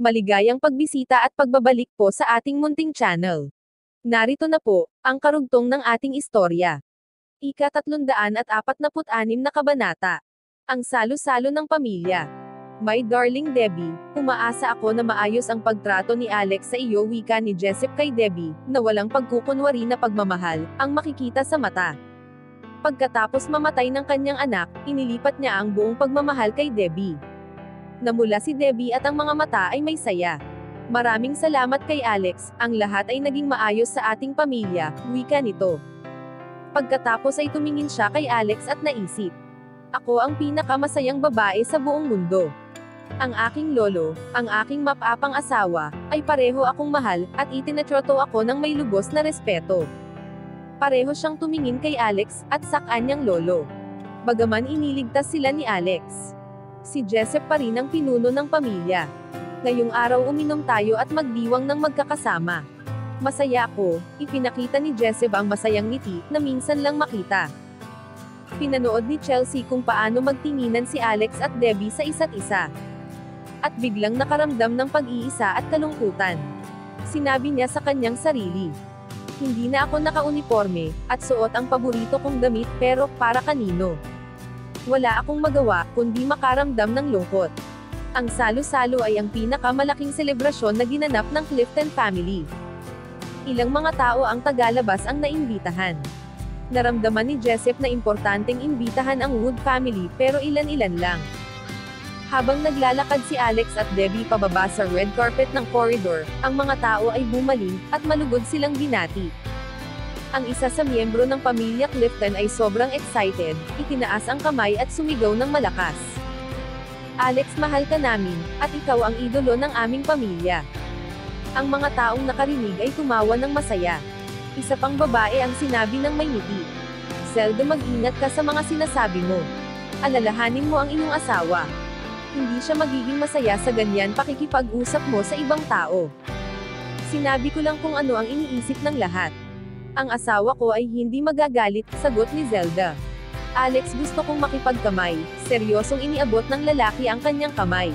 Maligayang pagbisita at pagbabalik po sa ating munting channel. Narito na po, ang karugtong ng ating istorya. Ika-346 na kabanata. Ang salo-salo ng pamilya. My darling Debbie, umaasa ako na maayos ang pagtrato ni Alex sa iyo, wika ni Jessup kay Debbie, na walang pagkukunwari na pagmamahal, ang makikita sa mata. Pagkatapos mamatay ng kanyang anak, inilipat niya ang buong pagmamahal kay Debbie. Namula si Debbie at ang mga mata ay may saya. Maraming salamat kay Alex, ang lahat ay naging maayos sa ating pamilya, wika nito. Pagkatapos ay tumingin siya kay Alex at naisip, ako ang pinakamasayang babae sa buong mundo. Ang aking lolo, ang aking mapapang asawa, ay pareho akong mahal, at itinatrato ako ng may lubos na respeto. Pareho siyang tumingin kay Alex, at sa kanyang lolo. Bagaman iniligtas sila ni Alex, si Jessup pa rin ang pinuno ng pamilya. Ngayong araw uminom tayo at magdiwang ng magkakasama. Masaya ako, ipinakita ni Jessup ang masayang ngiti, na minsan lang makita. Pinanood ni Chelsea kung paano magtinginan si Alex at Debbie sa isa't isa. At biglang nakaramdam ng pag-iisa at kalungkutan. Sinabi niya sa kanyang sarili, hindi na ako naka-uniforme, at suot ang paborito kong damit, pero para kanino? Wala akong magawa, kundi makaramdam ng lungkot. Ang salo-salo ay ang pinakamalaking selebrasyon na ginanap ng Clifton family. Ilang mga tao ang tagalabas ang naimbitahan. Naramdaman ni Jessup na importanteng imbitahan ang Wood family, pero ilan-ilan lang. Habang naglalakad si Alex at Debbie pababa sa red carpet ng corridor, ang mga tao ay bumaling, at malugod silang binati. Ang isa sa miyembro ng pamilya Clifton ay sobrang excited, itinaas ang kamay at sumigaw ng malakas. Alex, mahal ka namin, at ikaw ang idolo ng aming pamilya. Ang mga taong nakarinig ay tumawa ng masaya. Isa pang babae ang sinabi ng may ngiti. Zelda, mag-ingat ka sa mga sinasabi mo. Alalahanin mo ang iyong asawa. Hindi siya magiging masaya sa ganyan pakikipag-usap mo sa ibang tao. Sinabi ko lang kung ano ang iniisip ng lahat. Ang asawa ko ay hindi magagalit, sagot ni Zelda. Alex, gusto kong makipagkamay, seryosong iniabot ng lalaki ang kanyang kamay.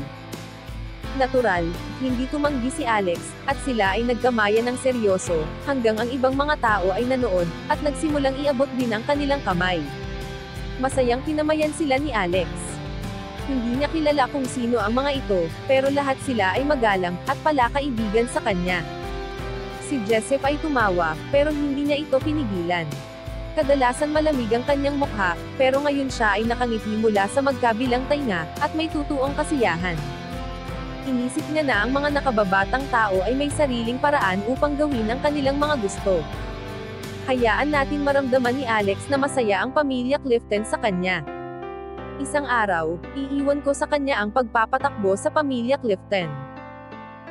Natural, hindi tumanggi si Alex, at sila ay nagkamayan ng seryoso, hanggang ang ibang mga tao ay nanood, at nagsimulang iabot din ang kanilang kamay. Masayang kinamayan sila ni Alex. Hindi niya kilala kung sino ang mga ito, pero lahat sila ay magalang, at palakaibigan sa kanya. Si Jessup ay tumawa, pero hindi niya ito pinigilan. Kadalasan malamig ang kanyang mukha, pero ngayon siya ay nakangiti mula sa magkabilang tainga, at may tutuong kasiyahan. Inisip niya na ang mga nakababatang tao ay may sariling paraan upang gawin ang kanilang mga gusto. Hayaan natin maramdaman ni Alex na masaya ang pamilya Clifton sa kanya. Isang araw, iiwan ko sa kanya ang pagpapatakbo sa pamilya Clifton.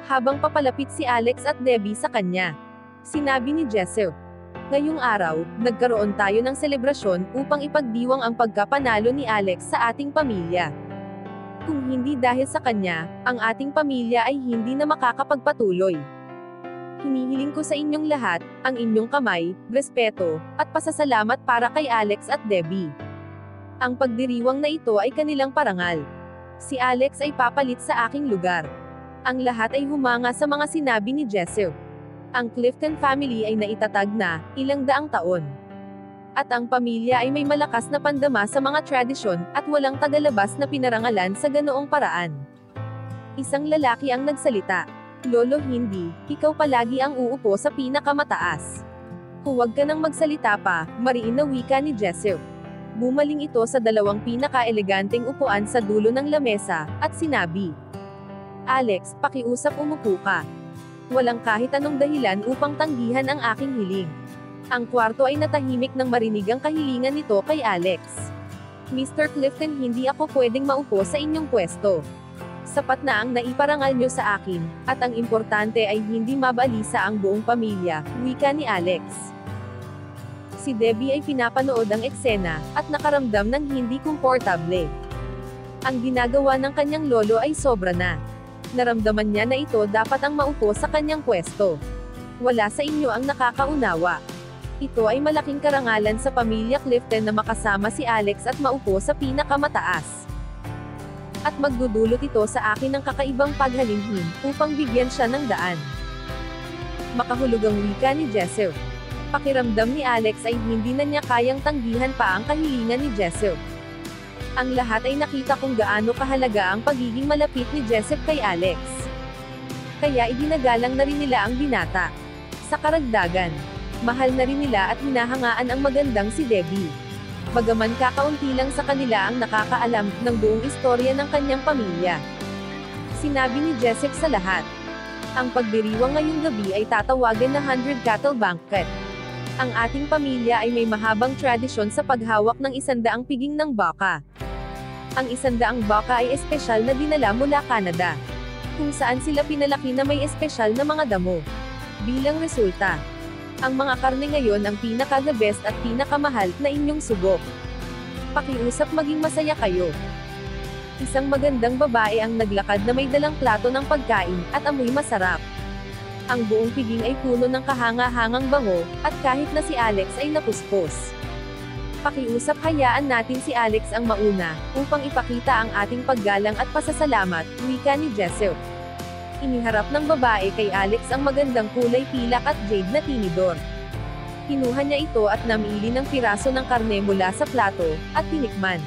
Habang papalapit si Alex at Debbie sa kanya, sinabi ni Jessup, ngayong araw, nagkaroon tayo ng selebrasyon upang ipagdiwang ang pagkapanalo ni Alex sa ating pamilya. Kung hindi dahil sa kanya, ang ating pamilya ay hindi na makakapagpatuloy. Hinihiling ko sa inyong lahat, ang inyong kamay, respeto, at pasasalamat para kay Alex at Debbie. Ang pagdiriwang na ito ay kanilang parangal. Si Alex ay papalit sa aking lugar. Ang lahat ay humanga sa mga sinabi ni Jessup. Ang Clifton family ay naitatag na, ilang daang taon. At ang pamilya ay may malakas na pandama sa mga tradisyon, at walang tagalabas na pinarangalan sa ganoong paraan. Isang lalaki ang nagsalita. Lolo, hindi, ikaw palagi ang uupo sa pinakamataas. Huwag ka nang magsalita pa, mariin na wika ni Jessup. Bumaling ito sa dalawang pinaka-eleganteng upuan sa dulo ng lamesa, at sinabi, Alex, pakiusap, umupo ka. Walang kahit anong dahilan upang tanggihan ang aking hiling. Ang kwarto ay natahimik nang marinig ang kahilingan nito kay Alex. Mr. Clifton, hindi ako pwedeng maupo sa inyong pwesto. Sapat na ang naiparangal nyo sa akin, at ang importante ay hindi mabalisa ang buong pamilya, wika ni Alex. Si Debbie ay pinapanood ang eksena, at nakaramdam ng hindi komportable. Ang ginagawa ng kanyang lolo ay sobra na. Naramdaman niya na ito dapat ang maupo sa kanyang pwesto. Wala sa inyo ang nakakaunawa. Ito ay malaking karangalan sa pamilya Clifton na makasama si Alex at maupo sa pinakamataas. at magdudulot ito sa akin ng kakaibang paghalinhin, upang bigyan siya ng daan. Makahulugang wika ni Jessup. Pakiramdam ni Alex ay hindi na niya kayang tanggihan pa ang kahilingan ni Jessup. Ang lahat ay nakita kung gaano kahalaga ang pagiging malapit ni Jessup kay Alex. Kaya iginagalang na rin nila ang binata. Sa karagdagan, mahal na rin nila at hinahangaan ang magandang si Debbie. Bagaman kakaunti lang sa kanila ang nakakaalam ng buong istorya ng kanyang pamilya. Sinabi ni Jessup sa lahat. Ang pagdiriwang ngayong gabi ay tatawagan na 100 Cattle Banquet. Ang ating pamilya ay may mahabang tradisyon sa paghawak ng 100 piging ng baka. Ang 100 baka ay espesyal na dinala mula Canada, kung saan sila pinalaki na may espesyal na mga damo. Bilang resulta, ang mga karne ngayon ang pinaka-the best at pinakamahal na inyong subok. Pakiusap maging masaya kayo. Isang magandang babae ang naglakad na may dalang plato ng pagkain, at amoy masarap. Ang buong piging ay puno ng kahanga-hangang bango, at kahit na si Alex ay napuspos. Pakiusap hayaan natin si Alex ang mauna, upang ipakita ang ating paggalang at pasasalamat, wika ni Jessup. Iniharap ng babae kay Alex ang magandang kulay pilak at jade na tinidor. Kinuha niya ito at namili ng piraso ng karne mula sa plato, at tinikman.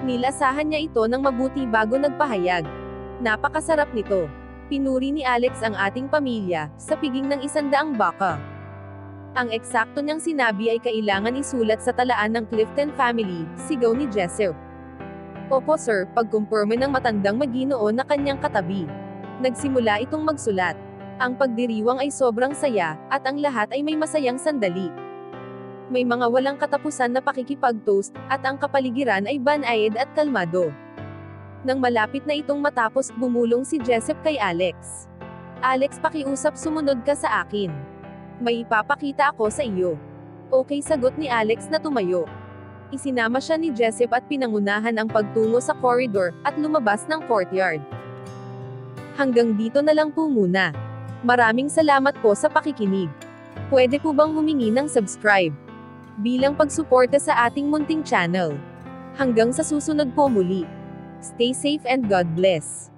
Nilasahan niya ito ng mabuti bago nagpahayag. Napakasarap nito. Pinuri ni Alex ang ating pamilya, sa piging ng 100 baka. Ang eksakto niyang sinabi ay kailangan isulat sa talaan ng Clifton family, sigaw ni Jessup. Opo sir, pagkumpirme ng matandang Maginoo na kanyang katabi. Nagsimula itong magsulat. Ang pagdiriwang ay sobrang saya, at ang lahat ay may masayang sandali. May mga walang katapusan na pakikipag-toast, at ang kapaligiran ay banayad at kalmado. Nang malapit na itong matapos, bumulong si Jessup kay Alex. Alex, pakiusap sumunod ka sa akin. May ipapakita ako sa iyo. Okay, sagot ni Alex na tumayo. Isinama siya ni Jessup at pinangunahan ang pagtungo sa corridor, at lumabas ng courtyard. Hanggang dito na lang po muna. Maraming salamat po sa pakikinig. Pwede po bang humingi ng subscribe bilang pagsuporta sa ating munting channel? Hanggang sa susunod po muli. Stay safe and God bless.